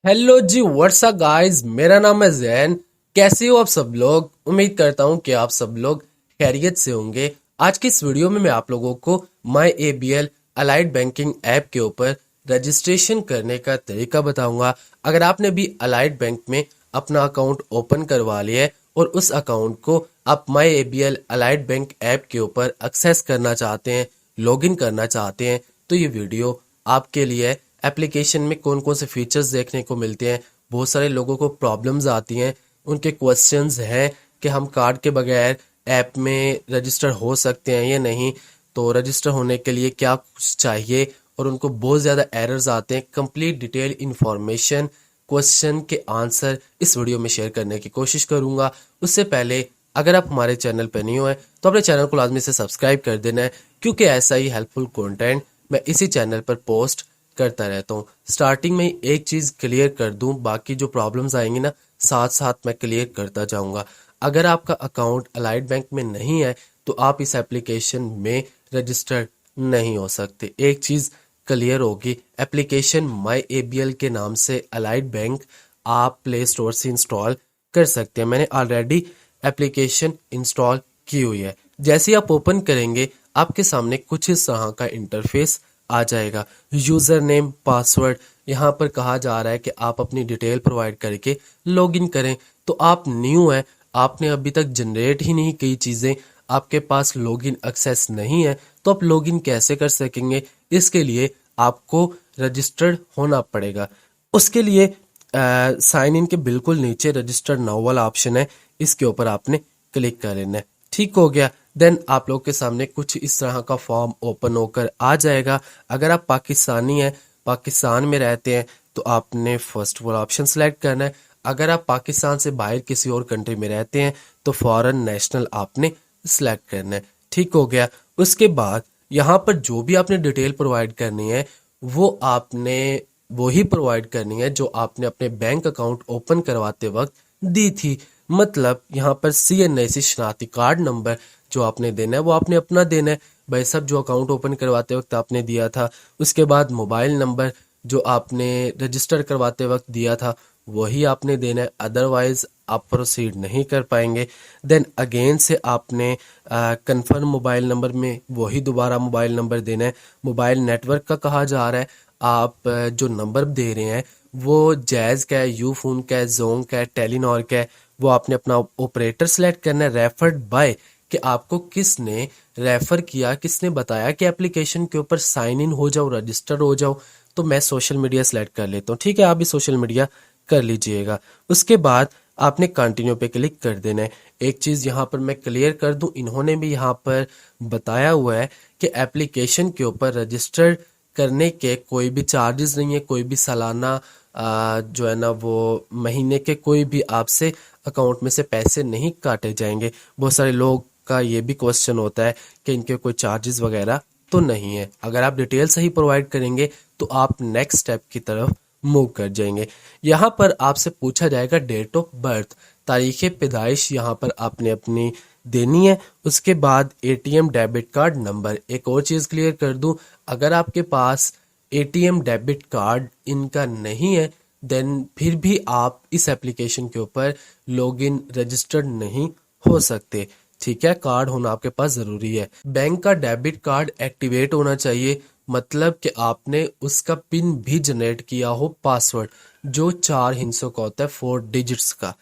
Hello जी, WhatsApp guys. मेरा नाम है जैन। कैसे हो आप सब लोग? उम्मीद करता हूँ कि आप सब लोग खैरियत से होंगे। आज की इस वीडियो में मैं आप लोगों को माई एबीएल अलाइड बैंकिंग ऐप के ऊपर रजिस्ट्रेशन करने का तरीका बताऊंगा। अगर आपने भी अलाइड बैंक में अपना अकाउंट ओपन करवा लिया है और उस अकाउंट को आप माई एबीएल अलाइड बैंक ऐप के ऊपर एक्सेस करना चाहते हैं, लॉगिन करना चाहते हैं, तो ये वीडियो आपके लिए है। एप्लीकेशन में कौन कौन से फीचर्स देखने को मिलते हैं, बहुत सारे लोगों को प्रॉब्लम्स आती हैं, उनके क्वेश्चंस हैं कि हम कार्ड के बगैर ऐप में रजिस्टर हो सकते हैं या नहीं, तो रजिस्टर होने के लिए क्या कुछ चाहिए, और उनको बहुत ज़्यादा एरर्स आते हैं। कंप्लीट डिटेल इन्फॉर्मेशन, क्वेश्चन के आंसर इस वीडियो में शेयर करने की कोशिश करूंगा। उससे पहले अगर आप हमारे चैनल पर न्यू हैं तो अपने चैनल को लाजमी से सब्सक्राइब कर देना है, क्योंकि ऐसा ही हेल्पफुल कंटेंट मैं इसी चैनल पर पोस्ट करता रहता हूँ। स्टार्टिंग में एक चीज़ क्लियर कर दूं, बाकी जो प्रॉब्लम्स आएंगी ना साथ साथ मैं क्लियर करता जाऊंगा। अगर आपका अकाउंट अलाइड बैंक में नहीं है तो आप इस एप्लीकेशन में रजिस्टर्ड नहीं हो सकते। एक चीज़ क्लियर होगी, एप्लीकेशन माई एबीएल के नाम से अलाइड बैंक आप प्ले स्टोर से इंस्टॉल कर सकते हैं। मैंने ऑलरेडी एप्लीकेशन इंस्टॉल की हुई है। जैसे ही आप ओपन करेंगे आपके सामने कुछ इस तरह का इंटरफेस आ जाएगा। यूजर नेम, पासवर्ड, यहाँ पर कहा जा रहा है कि आप अपनी डिटेल प्रोवाइड करके लॉगिन करें। तो आप न्यू हैं, आपने अभी तक जनरेट ही नहीं की चीज़ें, आपके पास लॉगिन एक्सेस नहीं है, तो आप लॉगिन कैसे कर सकेंगे? इसके लिए आपको रजिस्टर्ड होना पड़ेगा। उसके लिए साइन इन के बिल्कुल नीचे रजिस्टर्ड नाउ वाला ऑप्शन है, इसके ऊपर आपने क्लिक कर लेना है। ठीक हो गया। देन आप लोग के सामने कुछ इस तरह का फॉर्म ओपन होकर आ जाएगा। अगर आप पाकिस्तानी हैं, पाकिस्तान में रहते हैं, तो आपने फर्स्ट वाला ऑप्शन सेलेक्ट करना है। अगर आप पाकिस्तान से बाहर किसी और कंट्री में रहते हैं तो फॉरेन नेशनल आपने सेलेक्ट करना है। ठीक हो गया। उसके बाद यहाँ पर जो भी आपने डिटेल प्रोवाइड करनी है वो आपने वही प्रोवाइड करनी है जो आपने अपने बैंक अकाउंट ओपन करवाते वक्त दी थी। मतलब यहाँ पर CNIC शनाख्ती कार्ड नंबर जो आपने देना है वो आपने अपना देना है भाई सब, जो अकाउंट ओपन करवाते वक्त आपने दिया था। उसके बाद मोबाइल नंबर जो आपने रजिस्टर करवाते वक्त दिया था वही आपने देना है, अदरवाइज आप प्रोसीड नहीं कर पाएंगे। देन अगेन से आपने कंफर्म मोबाइल नंबर में वही दोबारा मोबाइल नंबर देना है। मोबाइल नेटवर्क का कहा जा रहा है, आप जो नंबर दे रहे हैं वो जैज का है, यू फोन का है, जोंग का है, टेलीनॉर का है, वो आपने अपना ऑपरेटर सेलेक्ट करना है। रेफर्ड बाय कि आपको किसने रेफर किया, किसने बताया कि एप्लीकेशन के ऊपर साइन इन हो जाओ, रजिस्टर हो जाओ। तो मैं सोशल मीडिया सेलेक्ट कर लेता हूँ। ठीक है, आप भी सोशल मीडिया कर लीजिएगा। उसके बाद आपने कंटिन्यू पे क्लिक कर देना है। एक चीज़ यहाँ पर मैं क्लियर कर दूं, इन्होंने भी यहाँ पर बताया हुआ है कि एप्लीकेशन के ऊपर रजिस्टर करने के कोई भी चार्जेस नहीं है, कोई भी सालाना जो है ना वो महीने के कोई भी आपसे अकाउंट में से पैसे नहीं काटे जाएंगे। बहुत सारे लोग का ये भी क्वेश्चन होता है कि इनके कोई चार्जेस वगैरह तो नहीं है। अगर आप डिटेल सही प्रोवाइड करेंगे तो आप नेक्स्ट स्टेप की तरफ मूव कर जाएंगे। यहाँ पर आपसे पूछा जाएगा डेट ऑफ बर्थ, तारीख पैदाइश यहाँ पर आपने अपनी देनी है। उसके बाद ATM डेबिट कार्ड नंबर। एक और चीज़ क्लियर कर दूं, अगर आपके पास ATM डेबिट कार्ड इनका नहीं है देन फिर भी आप इस एप्लीकेशन के ऊपर लॉगिन रजिस्टर्ड नहीं हो सकते। ठीक है, कार्ड होना आपके पास ज़रूरी है। बैंक का डेबिट कार्ड एक्टिवेट होना चाहिए, मतलब कि आपने उसका पिन भी जनरेट किया हो, पासवर्ड जो 4 हिस्सों का होता है, 4 डिजिट्स का।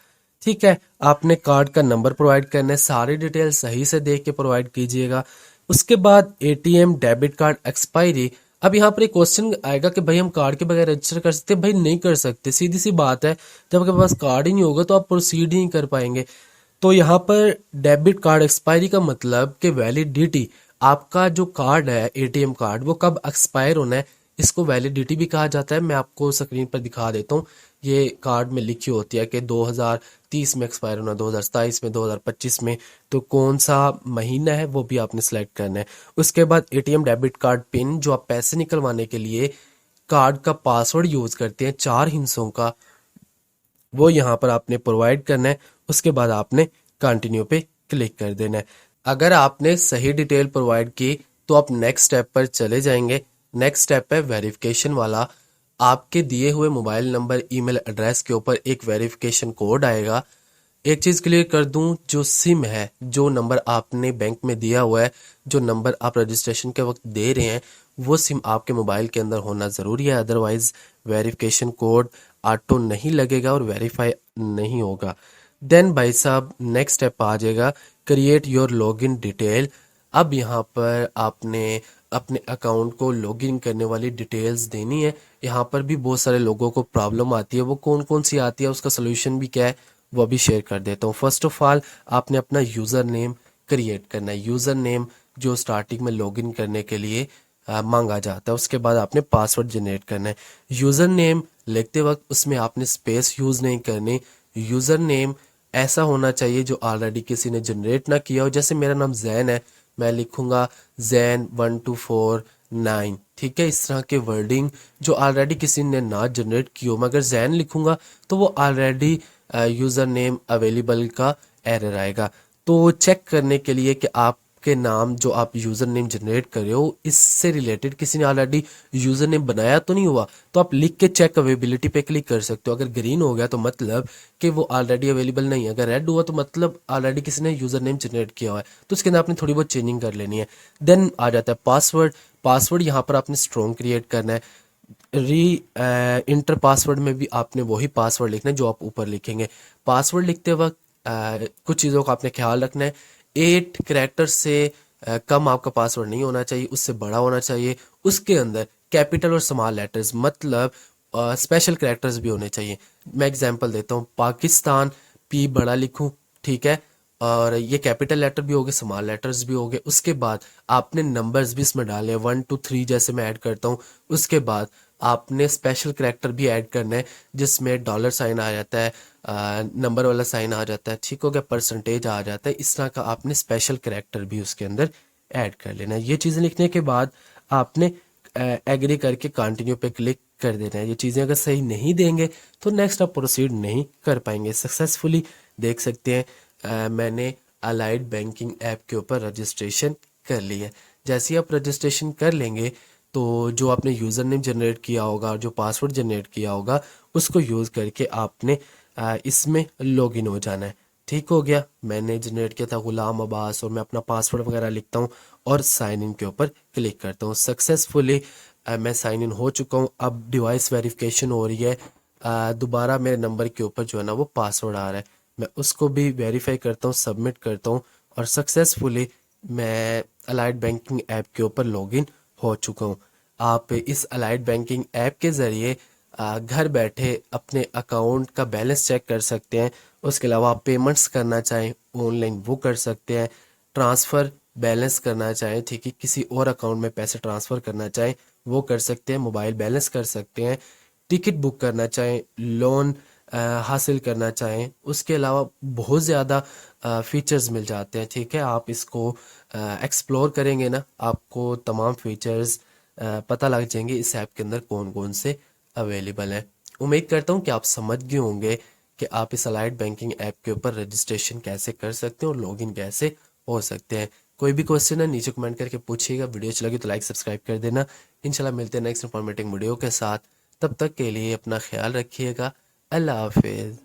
ठीक है, आपने कार्ड का नंबर प्रोवाइड करना है, सारी डिटेल सही से देख के प्रोवाइड कीजिएगा। उसके बाद ATM डेबिट कार्ड एक्सपायरी। अब यहाँ पर एक क्वेश्चन आएगा कि भाई हम कार्ड के बगैर रजिस्टर कर सकते हैं? भाई नहीं कर सकते, सीधी सी बात है। जब आपके पास कार्ड ही नहीं होगा तो आप प्रोसीड ही नहीं कर पाएंगे। तो यहाँ पर डेबिट कार्ड एक्सपायरी का मतलब कि वैलिडिटी, आपका जो कार्ड है ATM कार्ड वो कब एक्सपायर होना है, इसको वैलिडिटी भी कहा जाता है। मैं आपको स्क्रीन पर दिखा देता हूँ। ये कार्ड में लिखी होती है कि 2030 में एक्सपायर होना, 2027 में, 2025 में। तो कौन सा महीना है वो भी आपने सेलेक्ट करना है। उसके बाद ATM डेबिट कार्ड पिन, जो आप पैसे निकलवाने के लिए कार्ड का पासवर्ड यूज करते हैं 4 हिस्सों का, वो यहाँ पर आपने प्रोवाइड करना है। उसके बाद आपने कंटिन्यू पे क्लिक कर देना है। अगर आपने सही डिटेल प्रोवाइड की तो आप नेक्स्ट स्टेप पर चले जाएंगे। नेक्स्ट स्टेप है वेरिफिकेशन वाला। आपके दिए हुए मोबाइल नंबर ईमेल एड्रेस के ऊपर एक वेरिफिकेशन कोड आएगा। एक चीज क्लियर कर दूं, जो सिम है, जो नंबर आपने बैंक में दिया हुआ है, जो नंबर आप रजिस्ट्रेशन के वक्त दे रहे हैं, वो सिम आपके मोबाइल के अंदर होना जरूरी है, अदरवाइज वेरिफिकेशन कोड ऑटो नहीं लगेगा और वेरीफाई नहीं होगा। देन भाई साहब नेक्स्ट स्टेप आ जाएगा, क्रिएट योर लॉगिन डिटेल। अब यहाँ पर आपने अपने अकाउंट को लॉगिन करने वाली डिटेल्स देनी है। यहाँ पर भी बहुत सारे लोगों को प्रॉब्लम आती है, वो कौन कौन सी आती है, उसका सोल्यूशन भी क्या है वो भी शेयर कर देता हूँ। फर्स्ट ऑफ ऑल आपने अपना यूज़र नेम क्रिएट करना है। यूज़र नेम जो स्टार्टिंग में लॉगिन करने के लिए मांगा जाता है। उसके बाद आपने पासवर्ड जनरेट करना है। यूज़र नेम लिखते वक्त उसमें आपने स्पेस यूज़ नहीं करनी। यूज़र नेम ऐसा होना चाहिए जो ऑलरेडी किसी ने जनरेट ना किया हो। जैसे मेरा नाम जैन है, मैं लिखूंगा जैन 1249, ठीक है। इस तरह के वर्डिंग जो ऑलरेडी किसी ने ना जनरेट की हो, मगर जैन लिखूंगा तो वो ऑलरेडी यूज़र नेम अवेलेबल का एरर आएगा। तो चेक करने के लिए कि आपके नाम जो आप यूज़र नेम जनरेट कर रहे हो इससे रिलेटेड किसी ने ऑलरेडी यूज़र नेम बनाया तो नहीं हुआ, तो आप लिख के चेक अवेलेबिलिटी पे क्लिक कर सकते हो। अगर ग्रीन हो गया तो मतलब कि वो ऑलरेडी अवेलेबल नहीं है, अगर रेड हुआ तो मतलब ऑलरेडी किसी ने यूज़र नेम जनरेट किया हुआ है, तो उसके अंदर आपने थोड़ी बहुत चेंजिंग कर लेनी है। देन आ जाता है पासवर्ड। पासवर्ड यहाँ पर आपने स्ट्रॉन्ग क्रिएट करना है। इंटर पासवर्ड में भी आपने वही पासवर्ड लिखना है जो आप ऊपर लिखेंगे। पासवर्ड लिखते वक्त कुछ चीज़ों का आपने ख्याल रखना है। 8 कैरेक्टर से कम आपका पासवर्ड नहीं होना चाहिए, उससे बड़ा होना चाहिए। उसके अंदर कैपिटल और स्मॉल लेटर्स मतलब स्पेशल कैरेक्टर्स भी होने चाहिए। मैं एग्जांपल देता हूँ, पाकिस्तान पी बड़ा लिखूं, ठीक है, और ये कैपिटल लेटर भी हो गए, स्मॉल लेटर्स भी हो गए। उसके बाद आपने नंबर्स भी इसमें डाले, 1 2 3 जैसे मैं ऐड करता हूँ। उसके बाद आपने स्पेशल कैरेक्टर भी ऐड करना है जिसमें डॉलर साइन आ जाता है, नंबर वाला साइन आ जाता है, ठीक हो गया, परसेंटेज आ जाता है। इस तरह का आपने स्पेशल कैरेक्टर भी उसके अंदर ऐड कर लेना है। ये चीज़ें लिखने के बाद आपने एग्री करके कंटिन्यू पे क्लिक कर देना है। ये चीज़ें अगर सही नहीं देंगे तो नेक्स्ट आप प्रोसीड नहीं कर पाएंगे सक्सेसफुली। देख सकते हैं मैंने अलाइड बैंकिंग ऐप के ऊपर रजिस्ट्रेशन कर लिया है। जैसे ही आप रजिस्ट्रेशन कर लेंगे तो जो आपने यूज़र नेम जनरेट किया होगा, जो पासवर्ड जनरेट किया होगा, उसको यूज़ करके आपने इसमें लॉगिन हो जाना है। ठीक हो गया, मैंने जनरेट किया था गुलाम अब्बास और मैं अपना पासवर्ड वगैरह लिखता हूँ और साइन इन के ऊपर क्लिक करता हूँ। सक्सेसफुली मैं साइन इन हो चुका हूँ। अब डिवाइस वेरिफिकेशन हो रही है, दोबारा मेरे नंबर के ऊपर जो है ना वो पासवर्ड आ रहा है, मैं उसको भी वेरीफाई करता हूँ, सबमिट करता हूँ और सक्सेसफुली मैं अलाइड बैंकिंग ऐप के ऊपर लॉगिन हो चुका हूँ। आप इस अलाइड बैंकिंग ऐप के ज़रिए घर बैठे अपने अकाउंट का बैलेंस चेक कर सकते हैं। उसके अलावा आप पेमेंट्स करना चाहें ऑनलाइन वो कर सकते हैं, ट्रांसफ़र बैलेंस करना चाहें, ठीक है, किसी और अकाउंट में पैसे ट्रांसफ़र करना चाहें वो कर सकते हैं, मोबाइल बैलेंस कर सकते हैं, टिकट बुक करना चाहें, लोन हासिल करना चाहें। उसके अलावा बहुत ज़्यादा फीचर्स मिल जाते हैं, ठीक है। आप इसको एक्सप्लोर करेंगे ना, आपको तमाम फीचर्स पता लग जाएंगे इस ऐप के अंदर कौन कौन से अवेलेबल हैं। उम्मीद करता हूँ कि आप समझ गए होंगे कि आप इस अलाइड बैंकिंग ऐप के ऊपर रजिस्ट्रेशन कैसे कर सकते हैं और लॉगिन कैसे हो सकते हैं। कोई भी क्वेश्चन है नीचे कमेंट करके पूछिएगा। वीडियो अच्छी लगी तो लाइक सब्सक्राइब कर देना। इंशाल्लाह मिलते हैं नेक्स्ट इंफॉर्मेटिव वीडियो के साथ। तब तक के लिए अपना ख्याल रखिएगा। अल्लाह हाफिज़।